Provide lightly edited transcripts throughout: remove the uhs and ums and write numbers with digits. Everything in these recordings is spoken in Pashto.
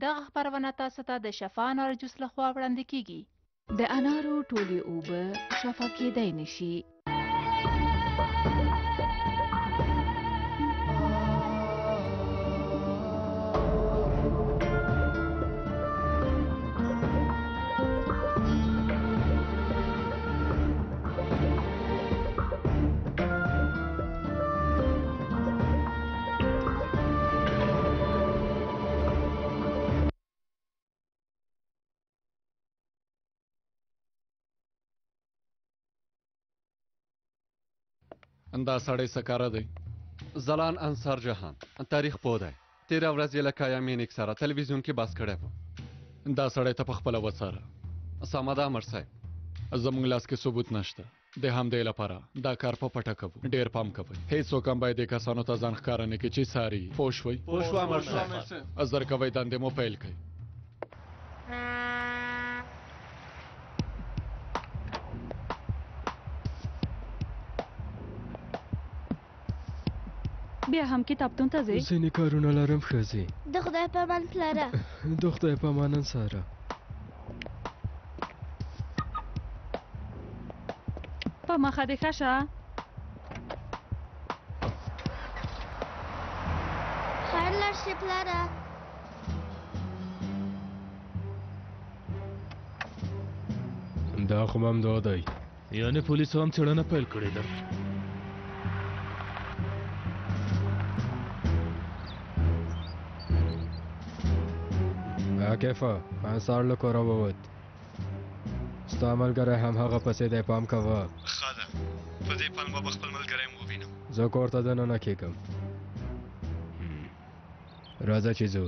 دغه خپرونه تاسو ته د شفا نارجوس لخوا وړاندې کیږي. د انارو ټولې اوبه شفا کیدی نشي. دا سړی سکاره دی زلان انصار جهان تاریخ پوه دی تیره ورځ یې له کایامینک سره تلویزیون کې بحث کړی و دا سړی ته په خپله وڅاره سمه ده امر صاحب زموږ لاس کې ثبوت نشته د همدې لپاره دا کار په پټه کوو ډېر پام کوئ هېڅوک هم باید دې کسانو ته ځان ښکاره نه کړي چې څاري پوه شوئ پوه شو امر صاحب زر کوئ دندې مو پیل کړئ بیا هم کتابتون ته ځې ځینې کارونه لرم ښځې د خدای په امان پلاره د خدای په امان انصاره په مخه دې ښه شه خیر لاړ شي پلاره دا خو همدا دی یعنې پولیسو هم څېړنه پیل کړې ده عاکفه انصار له کوره ووت ستا ملګری هم هغه پسې دی پام کوه ښه ده په دې پلمه به خپل ملګری هم ووینم زه کور ته دننه کېږم راځه چې ځو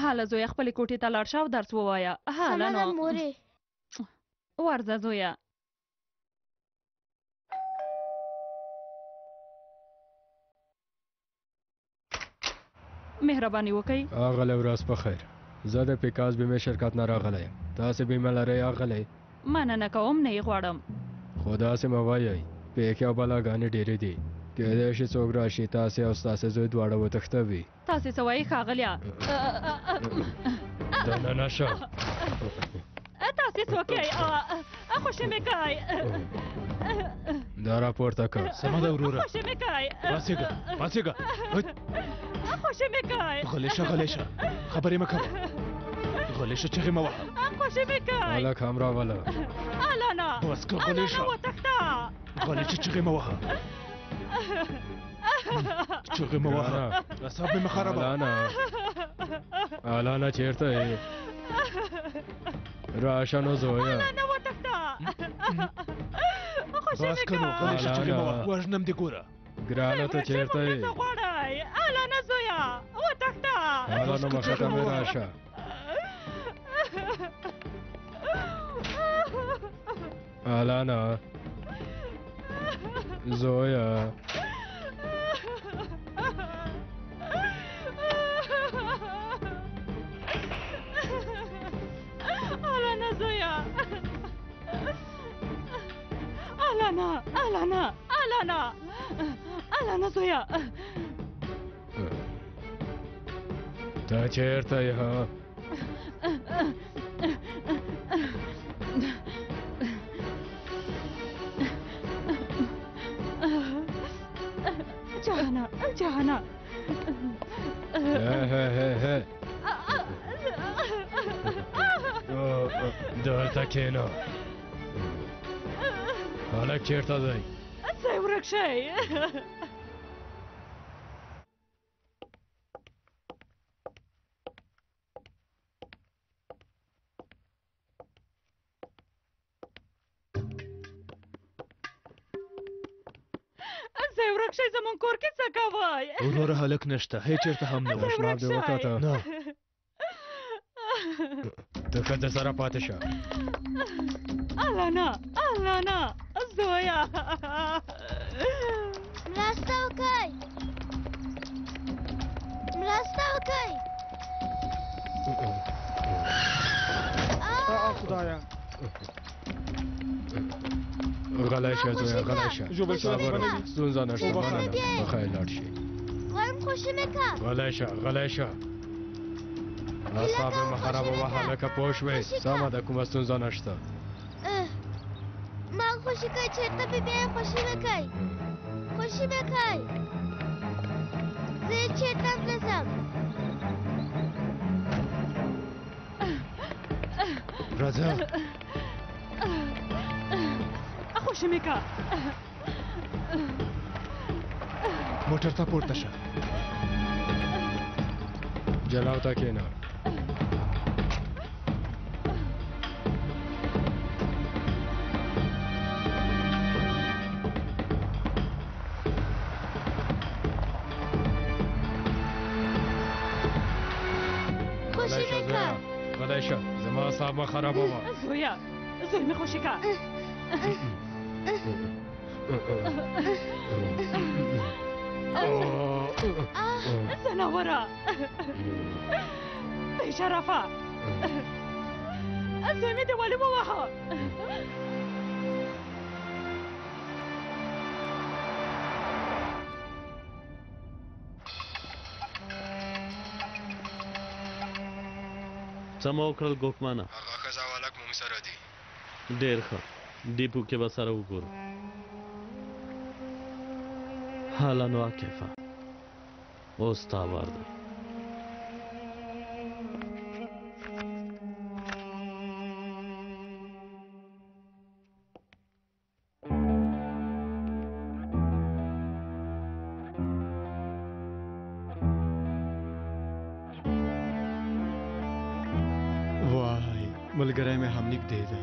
هله زویه خپلې کوټې ته لاړ شه او درس ووایه هله سمه ده مورې ورځه زویه مهربانی وکړئ اغلی ورځ په خیر زه د پیکاز بیمې شرکت نه راغلی یم تاسې بیمه لرئ اغلی مننه کوم نه یې غواړم خو داسې مه وایئ پیښې او بلاګانې ډېرې دي کېدای شي څوک راشي تاسې او ستاسې زوی دواړه وتښتوي تاسې څه وایي ښاغلیه دننه شه تاسې څوک یئ خوشې مې کوئ دا راپورته کړه سمه ده وروره خوشې مې کوئ پاڅېږه پاڅېږه خوشې مې کوئ غلی شه غلی شه خبرې مه کوه غلی شه چغې مه وهه خوشې مې کوئ هلک هم راوله الانه بس که غلی شه وتښته غلی شه چغې مه وهه چغې مه وهه اعصاب مې مه خرابوه الانه چېرته یې راشه نو زویه بس که نو غلی شه چغې مه وهه وژنم دې ګوره ګرانه ته چېرته یې الانه زویه وتښته الانه مخته مې راشه الانه زویه الانه زویه الانه الانه الانه الانه زویه ته چېرته یې ها جهانه جهانه دلته کښېنه هلک چېرته دی ځای ورک شئ ځای ورک شئ زموږ کور کې څه کوئ وروره هلک نشته هېڅ چېرته هم نه و اشناب دې وکاته نه ته ښځه سره پاتې شه الانه الانه زویه مرسته وکړه وایه غلی شه زویه غلی شه ژوبل شده صبر بنوي. ستونزه نشته وبخښه. مننه بخیر لاړ شي غواړم خوشي مې کا غلی شه غلی شه اعصاب مه خرابوه هلکه پوه شوې سمه ده کومه ستونزه نشته ما خوشي کوي چېرته به بیا خوشي مې کوي خوشي مې کوي زه چېرته هم نه ځم راځه خوشي مې کا موټر ته پورته شه جلاو ته کېنه خوشي مې کا غلی شه زما اعصاب مه خرابوه زویا زوی مې خوشي کا زناوره بې شرفه زوی مې دې ولې ووهه څه مو وکړل ګوکمانه هغه ښځه والک مونږ سره دي ډېر ښه ډیپو کې به سره وګورو حالا نو کیفه اوس تا وار دی وای ملګری مې هم نږدې دی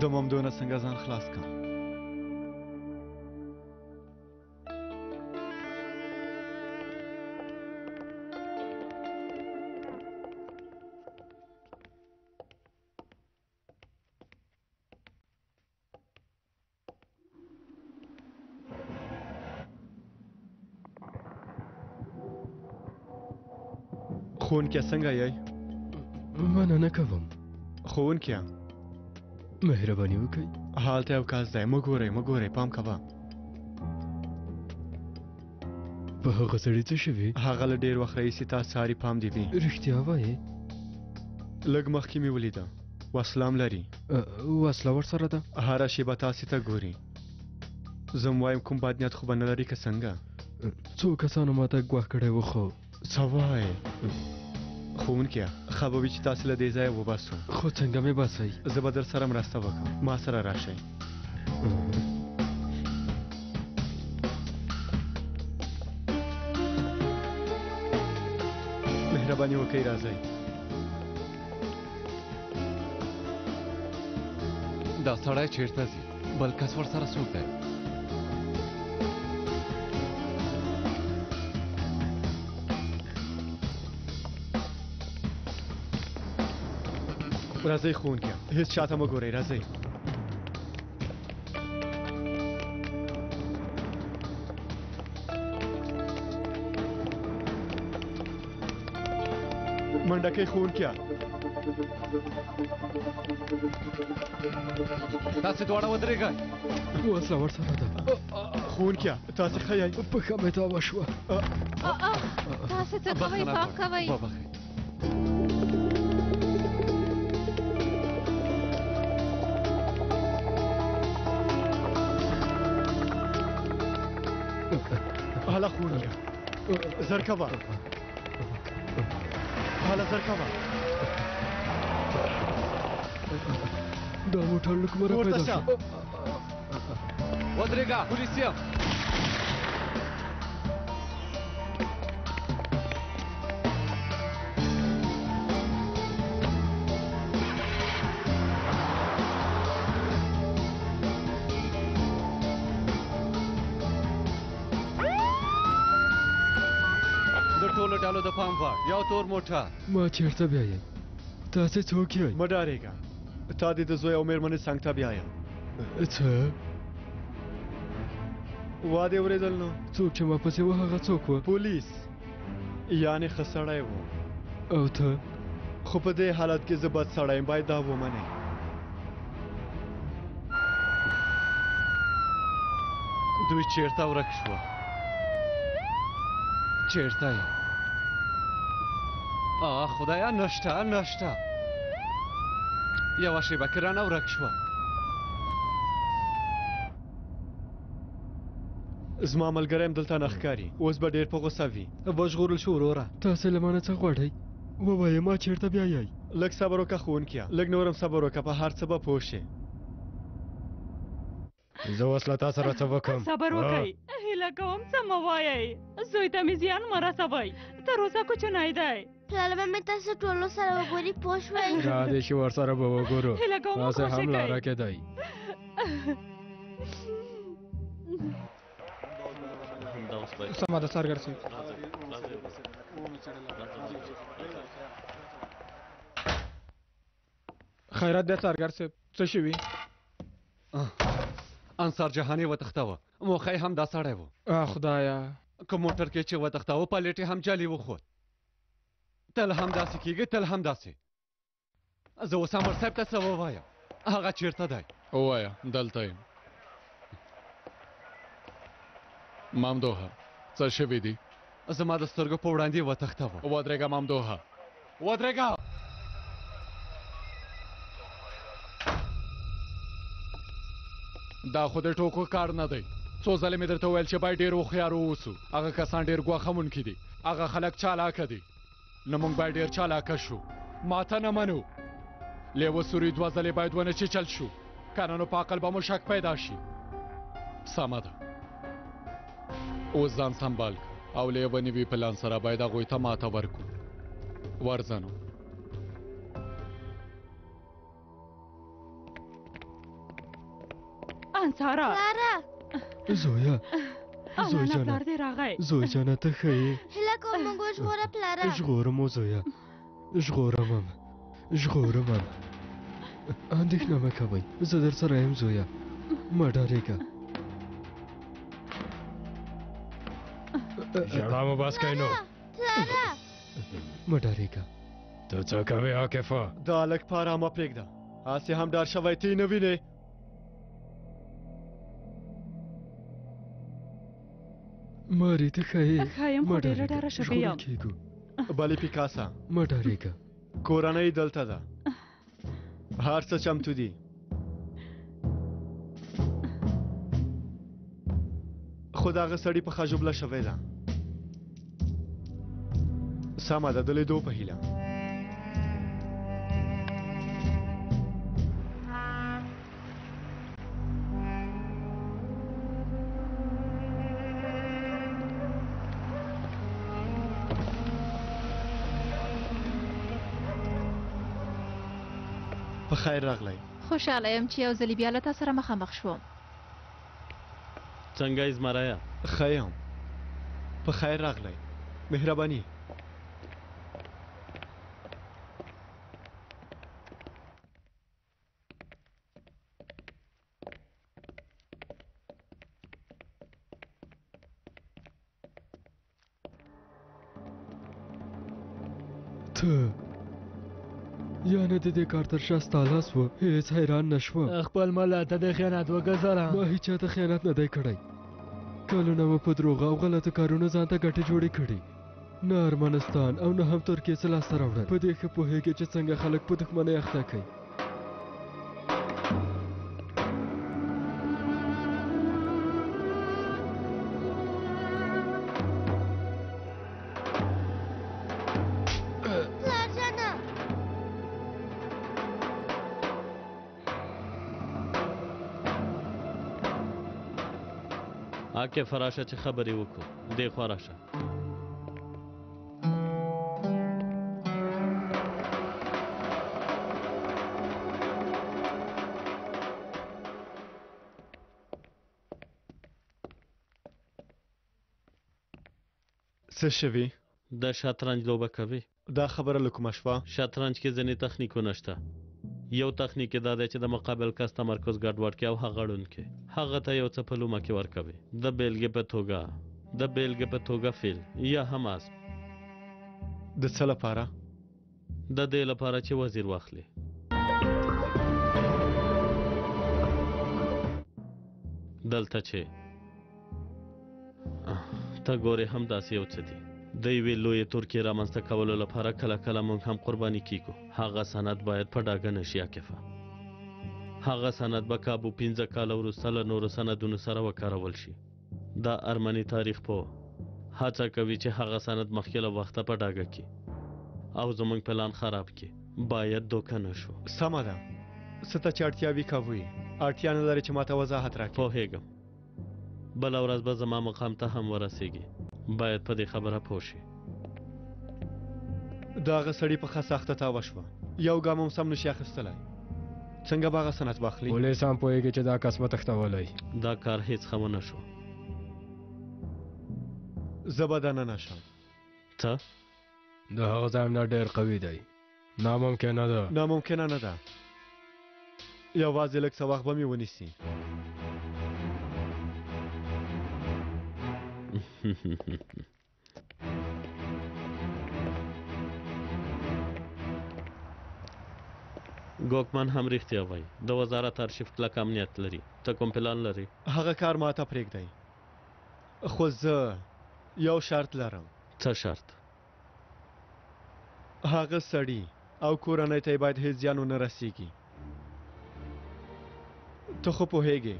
د ممدو نه څنګه ځان خلاص کړم ښوونکیه څنګه یې مننه کوم ښوونکیه مهربانی وکړئ هالته یو کس دی مه ګورئ پام کوه په هغه سړي څه شوي هغه له ډېر وخت راهیسې تا څاري پام دې وي رښتیا وایې لږ مخکې مې ولیده وسله هم لري وسله ورسره ده هره شیبه تاسې ته ګوري زه م وایم کوم بد نیت خو به نه لري که څنګه څو کسانو ماته ګواښ کړی و خو څه وایې ښوونکیه ښه به وي چې تاسې له دې ځایه وباسو خو څنګه مې باسئ زه به در سره مرسته وکړم ما سره راشئ مهرباني وکړئ راځئ دا سړی چیرته ځي بل کس ورسره څوک دی راځئ ښوونکیه هېڅ چاته مه ګورئ راځئ منډه کوئ ښوونکیه تاسې دواړه ودرېږئ وسله ورسره ده ښوونکیه تاسې ښه یئ پښه مې تاوه شوه تاسې څه کوئ پام کوئ وبخئ هله ښوونکیه زر کوه هله زر کوه دا موټر له کومه راپیدا پورته شه شو ودرېږه پولیس یم ټولو ډالو د پام وړ یو تور موټر ما چیرته بیایې تاسې څوک یئ مه ډارېږه تا دې د زوی او مېرمنې څنګ ته بیایم څه وا دې اورېدل نو څوک چې ما پسې و هغه څوک و پولیس یعنې ښه سړی و او ته خو په دې حالت کې زه بد سړی یم باید دا ومنئ دوی چیرته ورک شوه چیرته یې خدایا نشته یوه شیبه کې رانه ورک شوه زما ملګری هم دلته نه ښکاري اوس به ډېر په غوسه وي وژغورل شو وروره تاسې له مانه څه غواړئ ووایه ما چیرته بیایئ لږ صبر وکړه ښوونکیه لږ نورم صبر وکړه په هر څه به پوه شې زه اوس له تا سره څه وکړم صبر وکړئ هیله کوم څه مه وایئ زوی ته مې زیان مه رسوئ تر اوسه کوچنی دی پلار به مې تاسو ټولو سره وګوري پوه شوئ راځئ چې ورسره به وګورو هیله کوم تاسې هم لاره کې دی سمه ده سارګر صاحب خیرات دی سارګر صاحب څه شوي انصار جهاني وتښتوه موخی هم دا سړی و خدایا که موټر کې چې وتښتوه پلیټ یې هم جالي وخوت تل هم داسې کېږي تل هم داسې زه اوس امر صاحب ته څه ووایم هغه چیرته دی ووایه دلته یم مامدوها څه شوي دي زما د سترګو په وړاندې وتښتوه ودرېږه مامدوها ودرېږه دا خو د ټوکو کار نه دی څو ځلې مې درته وویل چې باید ډېر هوښیار واوسو هغه کسان ډېر ګواښونکي دي هغه خلک چالاکه دي نو موږ باید ډېر چالاکه شو ماته نه منو لیوه سوري 2 ځلې باید ونه چیچل شو کنه نو په عقل به مو شک پیدا شي سمه ده اوس ځان سنبال کړه او لیوه نوي پلان سره باید هغوی ته ماته ورکړو ورځه نو انصاره پلاره زویا زوی نه جانه پلار دې راغی زوی جانه ته ښه یې هیله کوم موږ وژغوره پلاره ژغورم زویا ژغورمم اندېښنه مه کوئ زه در سره یم زویا مه ډارېږه ژړا مه بس کوئ نو پلاره مه ډارېږه ته څه کوې عاقفه دا هلک په ارامه پرېږده هسې هم ډار شوی ته یې نه وینې ماري ته ښه یې ښه یم خو ډېره ډاره شوې یم کېږو بلې پیکاسا مه ډارېږه کورنۍ دلته ده هر څه چمتو دي خو د هغه سړي پخه ژوبله شوې ده سمه ده د لیدو په هیله په خیر راغلی خوشحاله یم چې یو ځلې بیا له تا سره مخامخ شوم څنګه یې زمرایه ښه یم په خیر راغلی مهربانی ته یعنې د دې کار تر شا ستا لاس و هېڅ حیران نه شوم خپل مله ته د خیانت وګذره ما هیچا ته خیانت نه دی کړی کلونه مو په دروغو او غلطو کارونو ځان ته ګټې جوړې کړي نه ارمنستان او نه هم ترکیې څه لاسته راوړل په دې ښه پوهېږې چې څنګه خلک په دښمنۍ اخته کوي آکه فراشه چې خبرې وکړو دې خوا راشه څه شوي د شطرنج لوبه کوي دا خبره له کومه شوه شطرنج کې ځینې تخنیکونه شته یو تخنیک دا دی چې د مقابل کس تمرکز ګډوډ کړي او هغه ړوند کړي هغه ته یو څه په لومه کې ورکوي د بیلګې په توګه فیل یا هم اسب د څه لپاره د دې لپاره چې وزیر واخلي. دلته چې ته ګورې هم داسې یو څه دي. د یوې لویې ترکیې رامنځته کولو لپاره کله کله موږ هم قرباني کیږو. هغه سند باید په ډاګه نشي عاکفه. هغه سند به کابو 15 کاله وروسته له نورو سندونو سره وکارول شي. دا ارمني تاریخ پوه هڅه کوي چې هغه سند مخکې له وخته په ډاګه کړي او زموږ پلان خراب کړي. باید دوکه نه شو. سمه ده. څه ته چې اړتیا وي کوئ. اړتیا نه لري چې ماته وضاحت راکړي. پوهېږم. بله ورځ به زما مقام ته هم ورسیږي. باید په دې خبره پوه شي. د هغه سړي په ښه سخته تاوه شوه. یو ګام هم سم نشي اخیستلی. څنګه به هغه سند واخلي؟ پولیس هم پوهېږي چې دا کس به تښتولی. دا کار هیڅ ښه ونه شو. زه به دننه شم. څه؟ د هغه ځای نه ډېر قوي دی. ناممکنه ده. ناممکنه نه ده. یوازې لږ څه وخت به مې ونیسي. ګوکمان هم رښتیا وایي. د وزارت ارشیف کلک امنیت لري. ته کوم پلان لري؟ هغه کار ماته پرېږدئ. خو زه یو شرط لرم. څه شرط؟ هغه سړي او کورنۍ ته باید هیڅ زیان ونه رسیږي. ته خو پوهېږې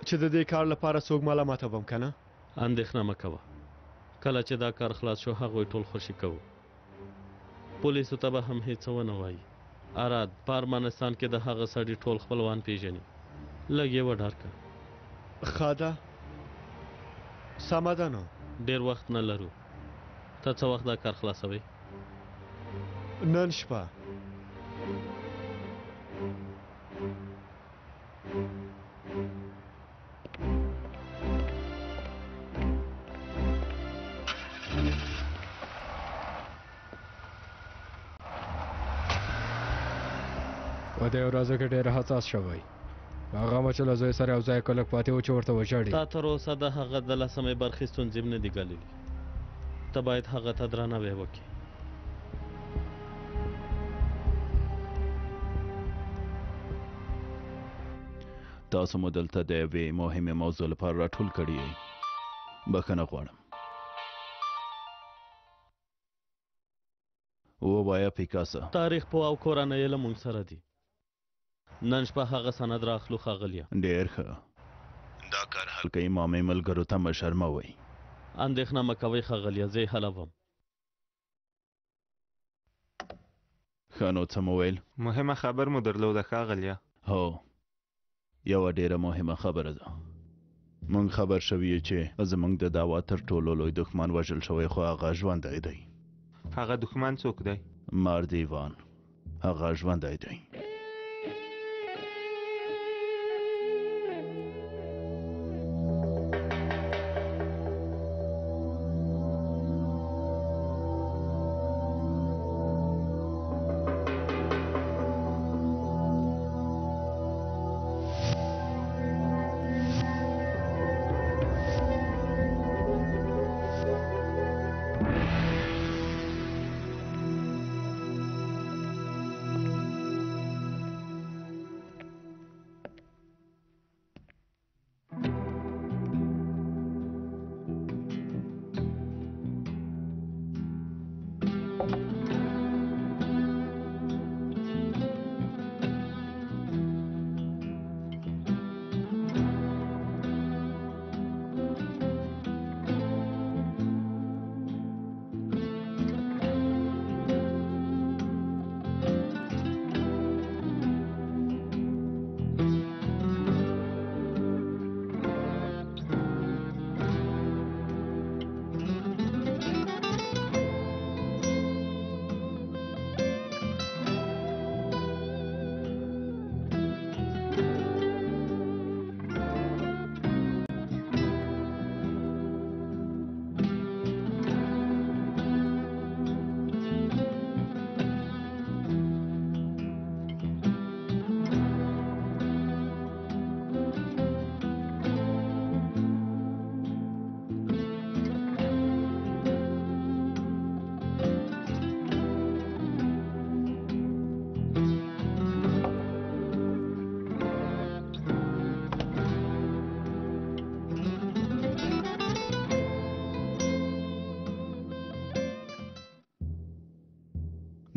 چې د دې کار لپاره څوک ملامته بم که نه؟ اندېښنه مه کوه. کله چې دا کار خلاص شو هغوی ټول خوشي کوو. پولیسو ته به هم هیڅ ونه وایي. اراد په ارمنستان کې د هغه سړي ټول خپلوان پیژني. لږ یې وډار کړه. ښه ده. سمه ده نو. ډېر وخت نه لرو. ته څه وخت دا کار خلاصوي؟ نن شپه. په دې ورځو کې ډېر حساس شوی. هغه مچ له زوی سره یو ځای کلک پاتې و چې ورته وژاړي. تا تر اوسه د هغه د 10مې برخې ستونزې نه دي ګاللي. ته باید هغه ته درناوی وکړې. تاسو مو دلته د یوې مهمې موضوع لپاره راټول کړي یئ. بښنه غواړم. ووایه پیکاسا. تاریخ پوه او کورنۍ یې له موږ سره دي. نن شپه هغه سند راخلو ښاغلیه. ډېر ښه. دا کار حل کوي. مامې ملګرو ته مشر مه وایي. اندېښنه مه کوئ ښاغلیه. زه یې حلوم. ښه نو څه مو ویل؟ مهمه خبر مو درلوده ښاغلیه. هو یوه ډېره مهمه خبره ده. موږ خبر شوي یو چې زموږ د دعوا تر ټولو لوی دښمن وژل شوی خو هغه ژوندی دی. هغه دښمن څوک دی؟ ماردیوان. هغه ژوندی دی.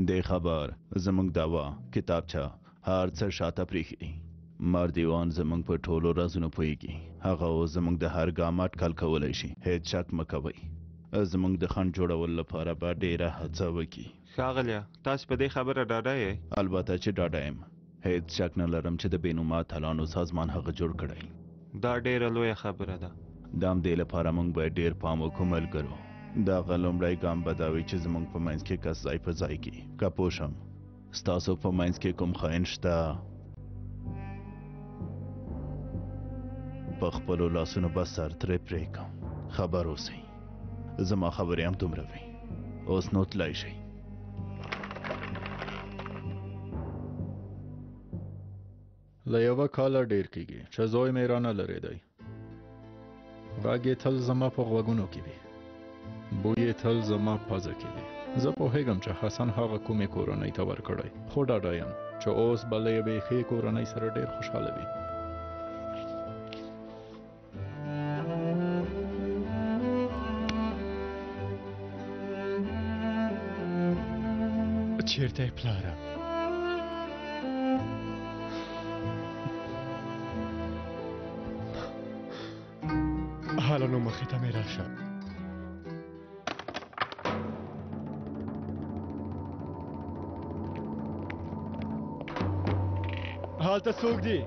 د خبر زمونږ دوا کتابچه هر څه شاته پریښي دي مردیوان زمونږ په ټولو رازونو پوهیږي هغه اوس زمونږ د هر ګام اټکل کولی شي هیڅ شک مه کوئ زمونږ د خنډ جوړولو لپاره به ډیره هڅه وکړي ښاغلیه تاسو په دې خبره ډاډه یې البته چې ډاډه یم هیڅ شک نه لرم چې د بېنوما اتلانو سازمان هغه جوړ کړی دا ډیره لویه خبره ده د همدې لپاره موږ باید ډیر پام وکړو ملګرو د هغه لومړی ګام به دا وي چې زموږ په منځ کې کس ځای په ځای کړي که پوه شم ستاسو په منځ کې کوم خاین شته په خپلو لاسونو به سر ترې پرېږدم خبر اوسئ زما خبرې هم دومره وي اوس نو تللی شئ له یوه کاله ډیر کیږي چې زوی مې رانه لرې دی غږ یې تل زما په غوږونو کې وي بوی یې تل زما پزه کې وي زه پوهیږم چې حسن هغه کومې کورنۍ ته ورکړی خو ډاډه یم چې اوس به له یوې ښې کورنۍ سره ډیر خوشحاله وي چیرته یې پلاره حالا نو مخې ته مې راشه هلته څوک دی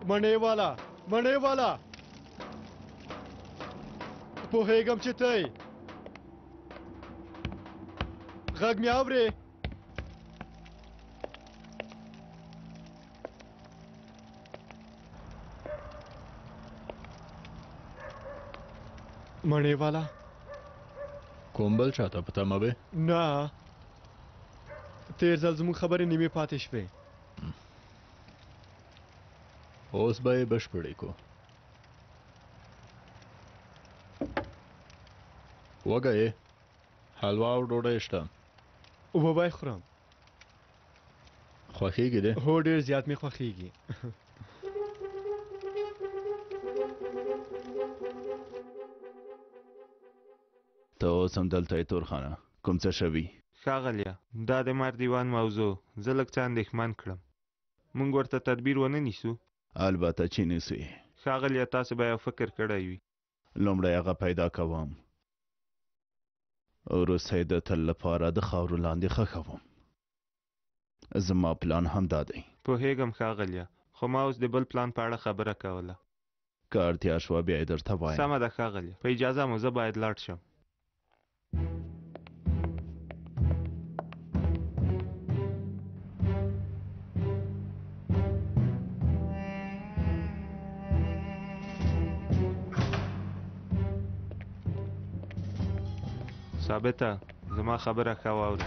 مڼې والا پوهیږم چې ته یې غږ مې اورې مڼې والا کوم بل چاته په تمه وې نه تیر ځل زموږ خبرې نیمې پاتې شوې اوس به یې بشپړې کو وږی یې حلوا او ډوډۍ شته وبای خورم خوښیږي دی هو ډېر زیات مې خوښیږي ته اوس هم دلته یې تورخانه کوم څه شوي ښاغلیه دا د مردیوان موضوع زه لږ څه اندېښمن کړم موږ ورته تدبیر ونه نیسو البته چې نیسو یې ښاغلیه تاسو به یو فکر کړی وي لومړی هغه پیدا کوم وروسته یې د تل لپاره د خاورو لاندې ښخوم زما پلان هم دا دی پوهیږم ښاغلیه خو ما اوس د بل پلان په اړه خبره کوله که اړتیا شوه بیا یې درته وایم سمه ده ښاغلیه په اجازه مو زه باید لاړ شم ثابته زما خبره ښه واوره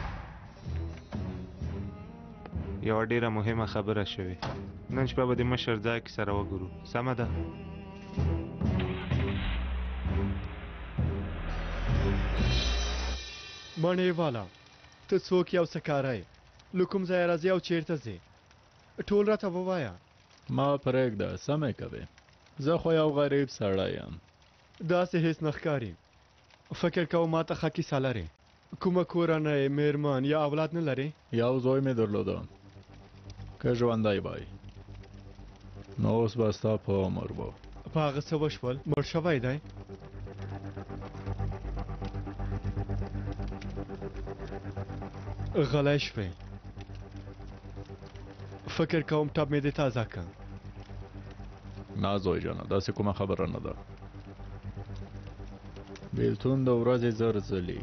یوه ډیره مهمه خبره شوې نن شپه به د مشر ځای کې سره وګورو سمه ده مڼې والا ته څوک یې او څه کاره یې له کوم ځایه راځې او چیرته ځې ټول راته ووایه ما پرېږده سمې کوې زه خو یو غریب سړی یم داسې هیڅ نه ښکاري فکر کوم ما ته ښه کیسه لرې کومه کورنۍ مېرمن یا اولاد نه لرې یو زوی مې درلوده که ژوندی وای نو اوس به ستا په عمر و په هغه څه وشول مړ شوی دی غلی شوې فکر کوم ټپ مې دې تازه کړ نه زوی جانه داسې کومه خبره نه ده بیلتون د ورځې زر ځلې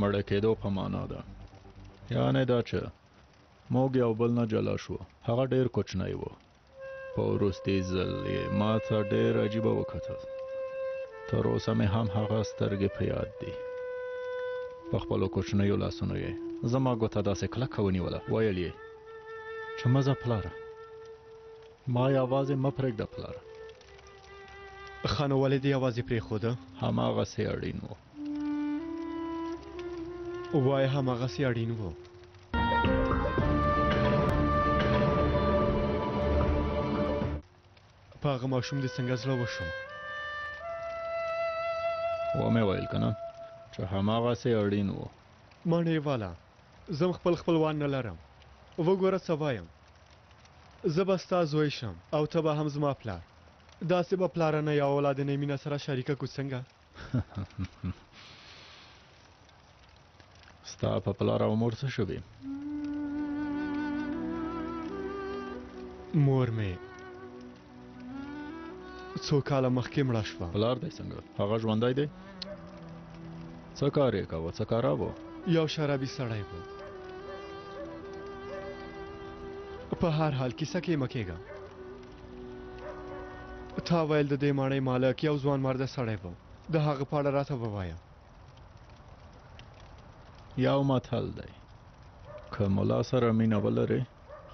مړه کېدو په معنا ده یعنې دا چې موږ یو بل نه جلا شو هغه ډېر کوچنی و په وروستي ځل یې ما ته ډېر عجیبه وکتل تر اوسه مې هم هغه سترګې په یاد دي په خپلو کوچنیو لاسونو یې زما ګوته داسې کلکه ونیوله ویل یې چې مه ځه پلاره ما یوازې مه پرېږده پلاره ښه نو ولې دې یوازې پرېښوده هماغسې اړین و وایه هماغسې اړین و په هغه ماشوم دې څنګه زړه وشو ومې ویل که نه چې هماغسې اړین و. مڼې والا زه خپل خپلوان نه لرم. وګوره څه وایم، زه به ستا زوی شم او ته به هم زما پلار. داسې به پلارنه یا اولادنۍ مینه سره شریکه کړو څنګه؟ ستا په پلار او مور څه شوي؟ مور مې څو کاله مخکې مړه شوه. پلار دی څنګه؟ هغه ژوندی دی؟ څه کار یې کوه؟ څه کاره و؟ یو شرابي سړی و. په هر حال کیسه کې مه کېږه. تا ویل د دې ماڼۍ مالک یو ځوان مرده سړی و. د هغه په اړه راته ووایه. یو متل دی، که ملا سره مینه ولرې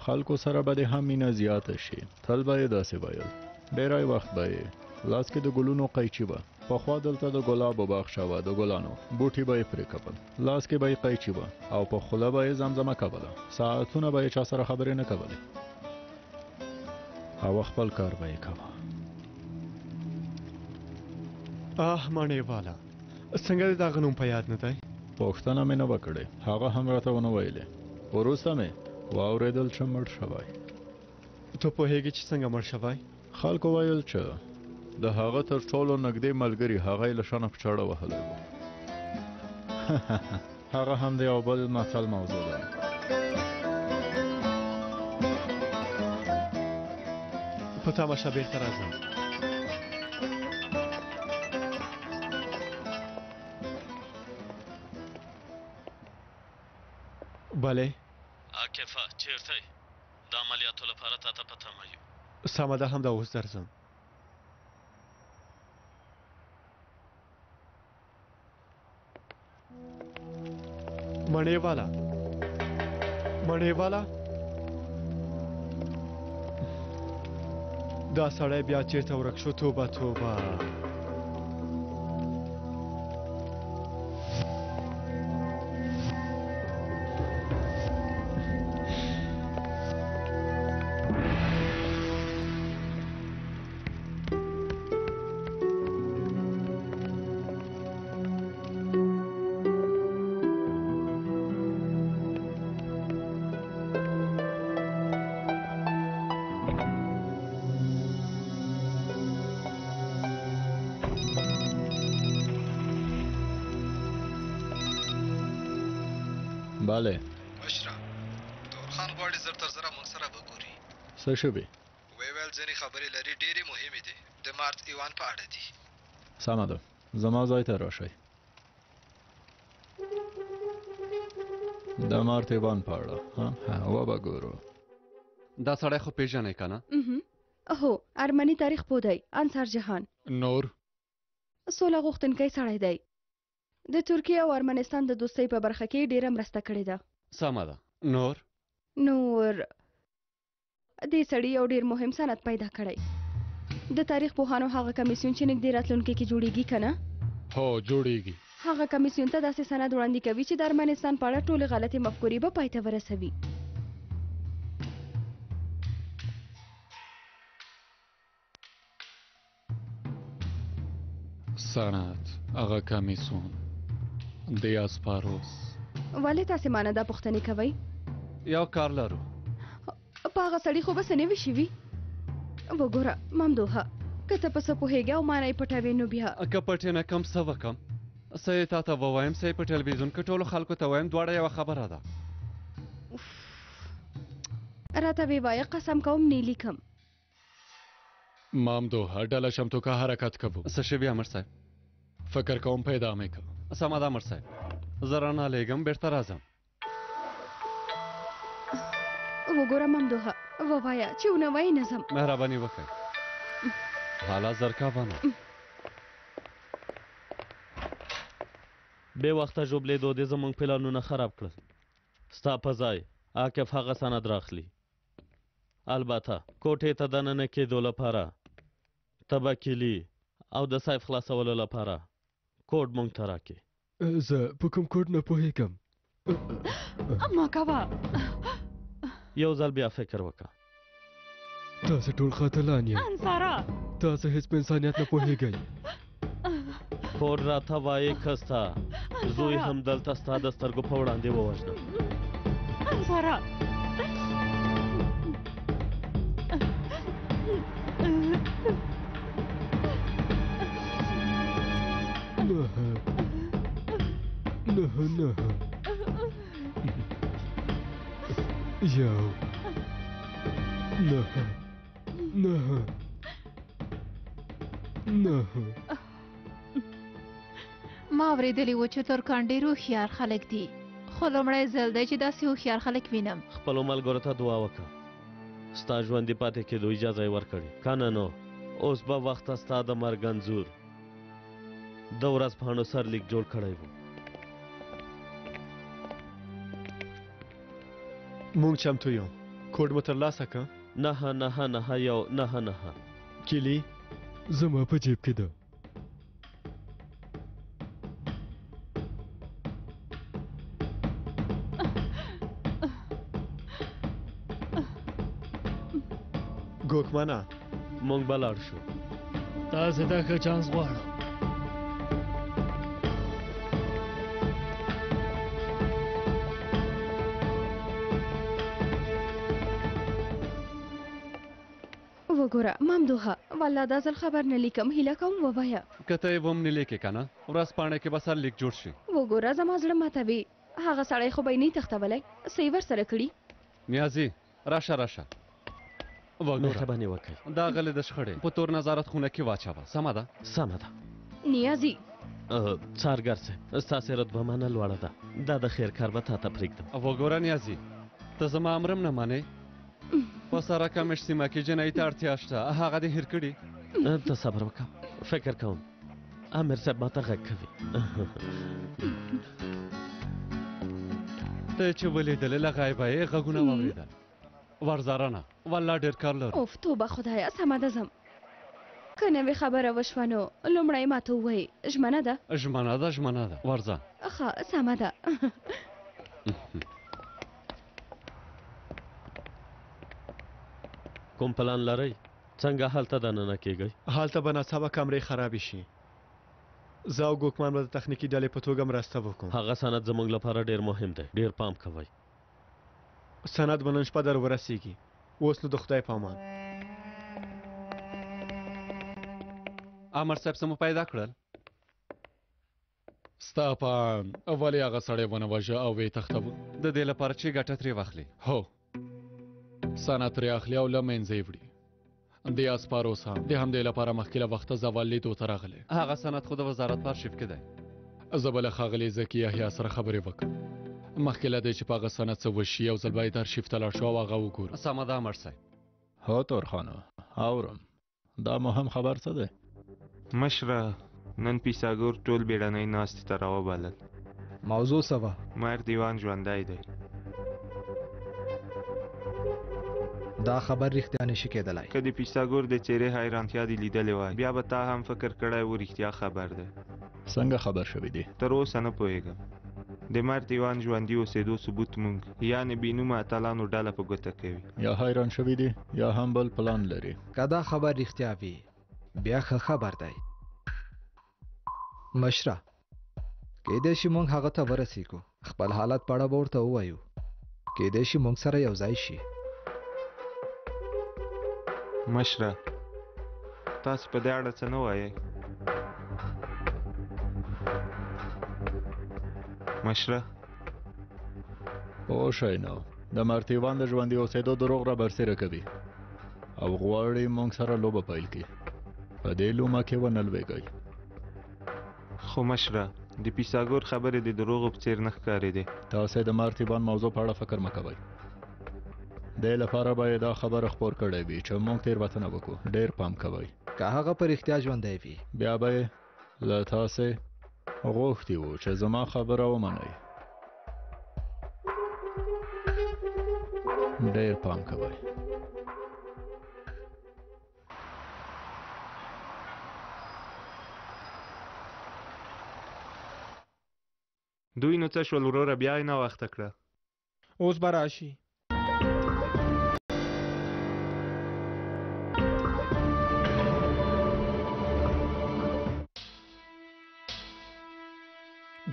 خلکو سره به دې هم مینه زیاته شي. تل به یې داسې ویل. ډېری وخت به یې لاس کې د ګلونو قیچي وه. پخوا دلته د ګلابو باغ شوه، د ګلانو بوټي به یې پرې کول، لاس کې به یې قیچي وه او په خوله به یې زمزمه کوله. ساعتونه به یې چا سره خبرې نه کولې او خپل کار به یې کوه. مڼې والا څنګه دې دغه نوم په یاد نه دی؟ پوښتنه مې نه وه کړې، هغه هم راته ونه ویلې. وروسته مې واورېدل چې مړ شوی. ته پوهېږې چې څنګه مړ شوی؟ خلکو ویل چې د هغه تر ټولو نږدې ملګري هغه یې له شانه په چاړه وهلی و. هغه هم د یو بل متل موضوع ده. په تماشه بېرته راځم. بله عاکفه چیرته یې؟ د عملیاتو لپاره تا ته په تمه یو. سمه ده، همدا اوس درځم. مڼې والا دا سړی بیا چېرته ورک شو؟ توبه توبه. بله مشره، تورخان غواړي زر تر زره موږ سره وګوري. څه شوي؟ ویل ځینې خبرې لري ډېرې مهمې دي. د مارت ایوان په اړه دي. سمه ده، زما ځای ته راشئ. د مارت ایوان په اړه وبه ګورو. دا سړی خو پیژنې که نه؟ هو، ارمني تاریخ پوه دی. انصار جهان نور سوله غوښتونکی سړی دی. د ترکیه او ارمنستان د دوستۍ په برخه کې ډیره مرسته کړې ده. سمه ده. نور دې سړي یو ډیر مهم سند پیدا کړی. د تاریخ پوهانو هغه کمیسیون چې نږدې راتلونکي کې جوړیږي که نه؟ هو جوړیږي. هغه کمیسیون ته داسې سند وړاندې کوي چې د ارمنستان په اړه ټولې غلطې مفکورې به پای ته ورسوي. سند، هغه کمیسیون، دیاسپاروس. ولې تاسې مانه دا پوښتنې کوئ؟ یو کار لرو. په هغه سړي خو به څه نوي شوي. وګوره ممدوحه، که ته په څه پوهېږې او مانه یې پټوې نو بیا که پټې نه کم څه وکم؟ څه یې تا ته ووایم، څه یې په ټلویزیون کې ټولو خلکو ته وایم، دواړه یوه خبره ده. راته ویې وایه، قسم کوم نه لیکم. ممدوحه ډله شمتو که حرکت کوو. څه شوي امر صاحب؟ فکر کوم پیدا مې که. سمه ده امر صاحب، زه رانه لېږم، بېرته راځم. وګوره ممدوحه، ووایه چې ونه وایي نه ځم. مهرباني وکړئ. حالا زرکابانه بې وخته ژوبلېدو دې زموږ پلانونه خراب کړل. ستا په ځای عاکف هغه سند راخلي. البته کوټې ته دننه کېدو لپاره تبه کیلي او د سیف خلاصولو لپاره کوډ مونږ ته راکړي. زه په کوم کوډ نه پوهېږم. ما کوه. یو ځل بیا فکر وکړه. تاسې ټول قاتلان یې. انصاره تاسې هېڅ په انسانیت نه پوهېږئ. کور راته وایې که ستا زوی هم دلته ستا د سترګو په وړاندې ووژنم. انصاره نه یو نه ما اورېدلي و چې ترکان ډېر هوښیار خلک دي، خو لومړی ځل دی چې داسې هوښیار خلک وینم. خپلو ملګرو ته دعا وکړه ستا ژوندي پاتې کېدو اجازه یې ورکړې، که نه نو اوس به وخته ستا د مرګ انځور د ورځپاڼو سرلیک جوړ کړی و. مونږ چمتو یو. کوډ مو ترلاسه که؟ 999 کیلي زما په جیب کې ده. ګوکمانه مونږ به لاړ شو. تاسې ته ښه چانس غواړم. وګوره ممدوحه والله دا ځل خبر نه لیکم، هیله کوم ووایه. که ته یې هم نه لیکې که نه ورځپاڼې کې به سرلیک جوړ شي. وګوره زما زړه ماتوي، هغه سړی خو به یې نه تختولی، څه یې ورسره کړي. نیازي راشه مهربانی وکړئ دا غلې د شخړې په تور نظارت خونه کې واچوه. سمه ده نیازي څارګر صاحب ستاسې رتبه منه لوړه ده، دا د خیر کار به تا ته پرېږدم. وګوره نیازي ته زما امرم نه منې. په سره کمش سیمه کې جنایي ته اړتیا شته، هغه دې هېر کړي. ته صبر وکړه فکر کوم. امیر صاحب ماته غږ کوي. ته چې ولیدلې له غایبه یې غږونه واورېدل. ورزارانه والله ډېر کار لرو. اوف توبه خدایه سمه ده ځم. که نوې خبره وشوه نو لومړی ماته ووایي ژمنه ده. ژمنه ده ورځه. ښه سمه ده. کوم پلان لرئ؟ څنګه هلته دننه کیږئ؟ هلته به ناڅاپه کمرې خرابې شي. زه او ګوکمان به د تخنیکي ډلې په توګه مرسته وکړو. هغه سند زموږ لپاره ډېر مهم دی، ډېر پام کوئ. سند به نن شپه در ورسیږي. اوس نو د خدای په امان. امر صاحب څه مو پیدا کړل؟ ستا پام ولې هغه سړی ونه وژه او ویې تښتوه؟ د دې لپاره چې ګټه ترې واخلي. هو سند ترې اخلي او له منځه یې وړي. د اسپاروس هم د همدې لپاره مخکې له وخته زوال لیدو ته راغلی. هغه سند خو د وزارت په ارشیف کې دی. زه به له ښاغلي ذکي یحیی سره خبرې وکړم مخکې له دې چې په هغه سند څه وشي. یو ځل باید ارشیف ته لاړ شو او هغه وګورو. سمه ده امر صاحب. هو تورخانه اورم. دا مهم خبر څه دی؟ مشره نن پیساګور ټول بیړنۍ ناستې ته راوبلل. موضوع څه وه؟ مر دیوان ژوندی دی. دا خبر رښتیا نشي کېدلی. که د پیساګور د څېرې حیرانتیا دې لیدلې وای بیا به تا هم فکر کړی و رښتیا خبر دی. څنګه خبر شوی دی؟ تر اوسه نه پوهېږم. د مر دیوان ژوندي اوسېدو ثبوت مونږ یعنې بېنومه اتلانو ډله په ګوته کوي. یا حیران شوی دی یا هم بل پلان لري. که دا خبر رښتیا وي بیا ښه خبر دی. مشره کېدای شي مونږ هغه ته ورسیږو، خپل حالت په اړه به ورته ووایو. کېدای شي مونږ سره یو ځای شي. مشره تاسو په دې اړه څه نه وایئ؟ مشره پوه شئ نو د مرتیوان د ژوندي اوسېدو دروغ را برسېره کوي او غواړي موږ سره لوبه پیل کړي. په دې لومه کې ونه لویږئ. خو مشره د پیساګور خبرې د دروغو په څېر نه ښکارېدې. تاسې د مرتیوان موضوع په اړه فکر مه کوئ. دې لپاره به دا خبره خپور کړی وي چې موږ تېروتنه وکړو. ډېر پام کوئ. که هغه په رښتیا ژوندی وي بیا به یې له تاسې غوښتي وو چې زما خبره ومنئ. ډېر پام کوئ. دوی نو څه شول وروره بیا یې ناوخته کړه. اوس به راشي.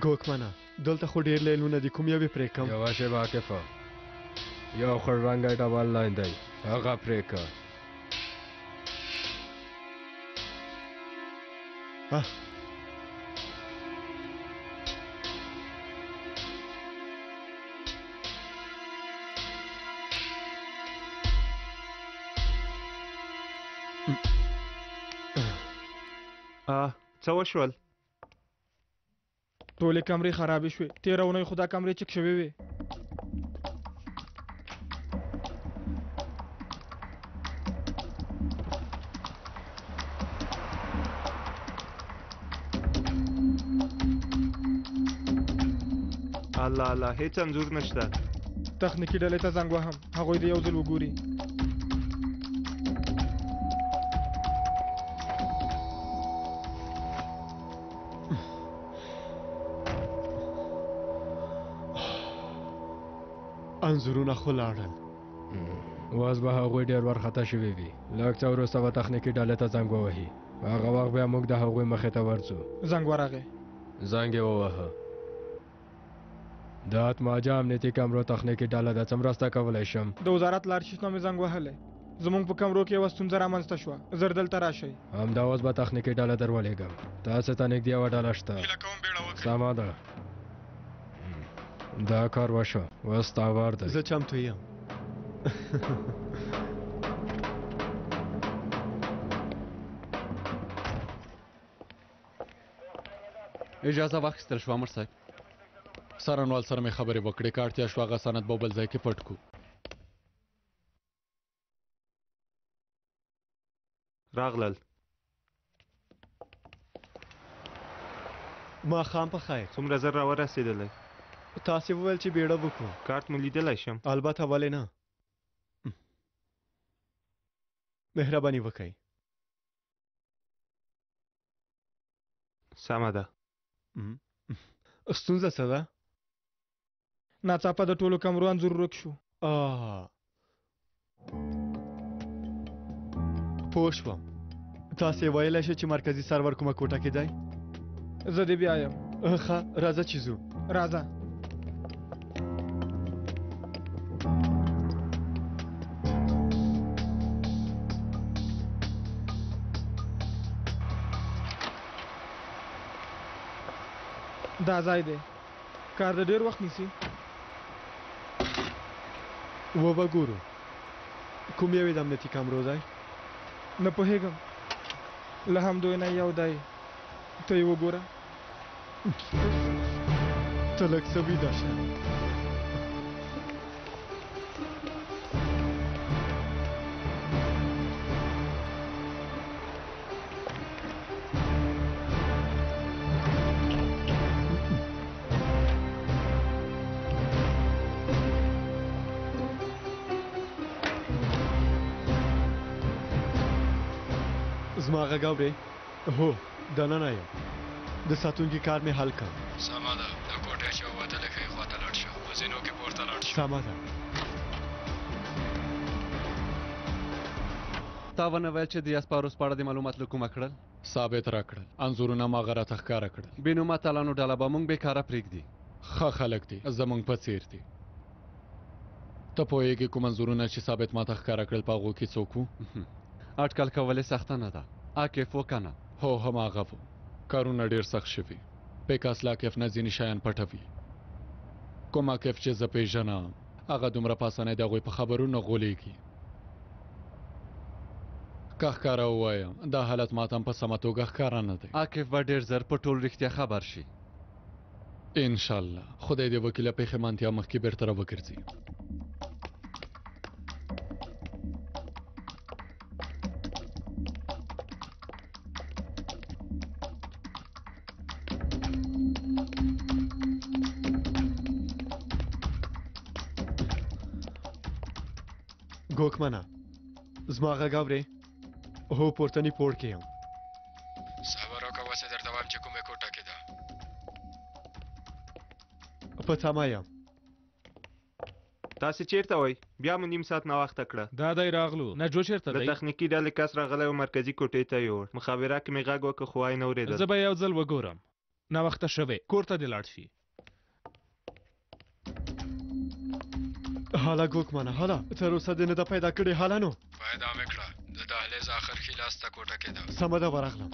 ګوکمنه دلته خو ډېر لیلونه دي کوم یو یې پرې کړم یوه شی واقفه یو خړ رنګی ډبل لاین دی هغه پرې کړه څه وشول ټولې کمرې خرابې شوې تېره اونۍ خو دا کمرې چک شوې وې الله الله هیڅ انځور نشته تخنیکي ډلې ته زنګ وهم هغوی دې یو ځل وګوري انځورونه خو لاړل واز به هغوی ډېر وارخطا شوي وي لږ څه وروسته به تخنیکي ډلې ته زنګ ووهي هغه وخت بیا موږ د هغوی مخې ته ورځو زنګ ورغی زنګ یې ووهه د اتماجه امنیتي کمرو تخنیکي ډله ده څه مرسته کولی شم د وزارت لارښود نه مې زنګ وهلی زمونږ په کمرو کې یوه ستونزه رامنځته شوه زر دلته راشئ همدا اوس به تخنیکي ډله در ولېږم تاسې ته نږدې یوه ډله شته سمه ده دا کار وشو اوس تا وار دی زه چمتو یم اجازه واخیستل شوه امر صاحب څارنوال سره مې خبرې وکړې که اړتیا شوه هغه سند به بل ځای کې پټ کړو راغلل ماښام په خیر څومره زر راورسېدلی تاسې وویل چې بیړه وکړو کارت مو لیدلی شم البته ولې نه مهربانی وکړئ سمه ده ستونزه څه ده ناڅاپه د ټولو کمرو انځور ورک شو پوه شوم تاسې ویلی شئ چې مرکزي سرور کومه کوټه کې دی زه دې بیا یم ښه راځه چې ځو راځه دا ځای دی کار د ډېر وخت نیسي وګورو کوم یو د امنیتي کمرو دی نه پوهېږم له همدوی نه یو دی ته یې وګوره ته لږ څه ویده شه زما غږ اورې هو دننه یم د ساتونکي کار مې حل کړ سمه ده د کوټې چې ووتلې ښۍ خواته لاړ شه په زینو کې پورته لاړ شه سمه ده تا ونه ویل چې د یاسپاروس په اړه د معلومات له کومه کړل ثابت را کړل انځورونه ما هغه راته ښکاره کړل بېنومه تالانو ډله به موږ بېکاره پرېږدي ښه خلک دي زموږ په څېر دي ته پوهېږې کوم انځورونه چې ثابت ما ته ښکاره کړل په هغو کې څوک وو اټکل کول یې سخته نه ده عاکف و که نه هو هماغه و کارونه ډېر سخت شوي پیکاس لاکف نه ځینې شیان پټوي کوم عاکف چې زه پېژنم هغه دومره په اسانۍ د هغوی په خبرو نه غولېږي که ښکاره ووایم دا حالت ما ته هم په سمه توګه ښکاره نه دی عاکف به ډېر زر په ټول رښتیا خبر شي انشاءالله خدای دې وکیله پښیمانتیا مخکې بېرته راوګرځي ګوکمنه زما غږ اورې هو پورتني پوړ کې یم صبر وکړه وسه درته وایم چې کومې کوټه کې ده په تمه یم تاسې چیرته وئ بیا مو نیم ساعت ناوخته کړه دا دی راغلو نجو چیرته دی د تخنیکي ډلې کس راغلی و مرکزي کوټې ته یوړ مخابره کې مې غږ وکړ خو وای نه اورېدل زه به یو ځل وګورم ناوخته شوی کور ته دې لاړ شي حالا ګوکمانه حالا تر اوسه دې نه ده پیدا کړې حالا نو پیدا مې کړه د دهلیز آخر کې لاس ته کوټه کې ده سمه ده ورغلم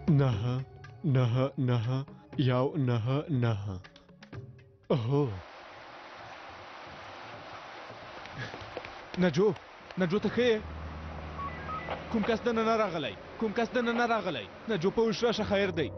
نه نه نه یو نه نه اوه نجو ته ښه یې کوم کس دننه راغلی نجو په وش راشه خیر دی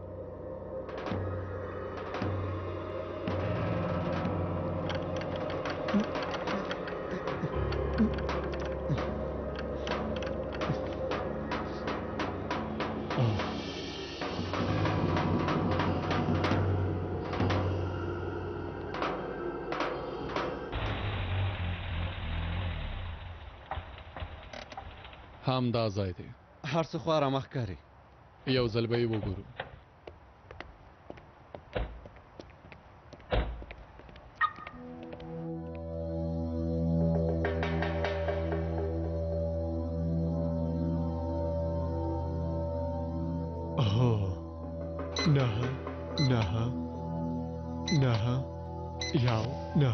همدا ځای دی هر څه خو ارامه ښکاري یو ځل به یې وګورو نه نه نه یو نه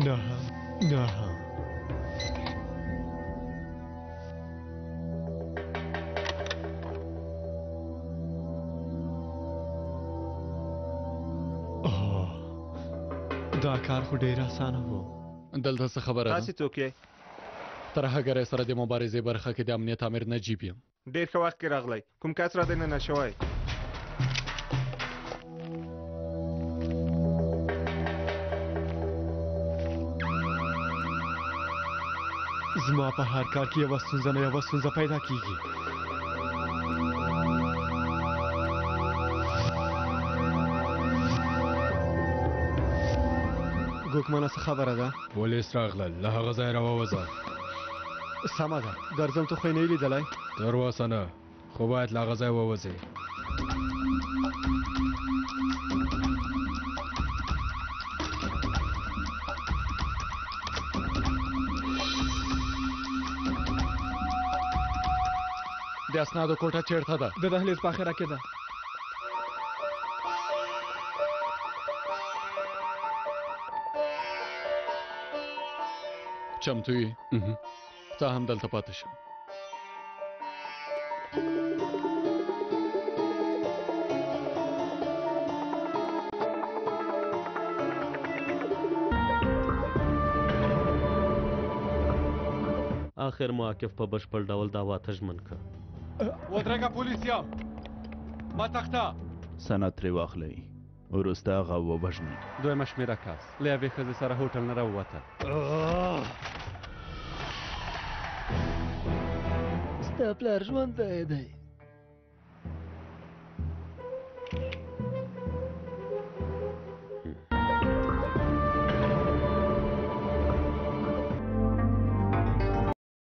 نه نه دا کار خو ډیر اسانه و دلته څه خبره ده تاسې څوک یې ترهګرۍ سره د مبارزې برخه کې د امنیت امیر نجیب یم ډېر ښه وخت کې راغلی کوم کس را دننه شوی زما په هر کار کې یوه ستونزه نه یوه ستونزه پیدا کیږي ګوکمانه څه خبره ده پولیس راغلل له هغه ځای راووځه سمه ده درځم ته خو یې نه یې لیدلی تر اوسه نه خو باید له هغه ځای ووځې د اسنادو کوټه چیرته ده د دهلیز په اخره کې ده چمتو یې ته هم دلته پاتې شه آخر موقف په بشپړ ډول دا واته ژمن کړ ودرېږه پولیسیا ما تخته سند ترې واخلئ وروسته هغه ووژنئ دویمه شمېره کس له یوې ښځې سره هوټل نه راووته ستا پلار ژوندی دی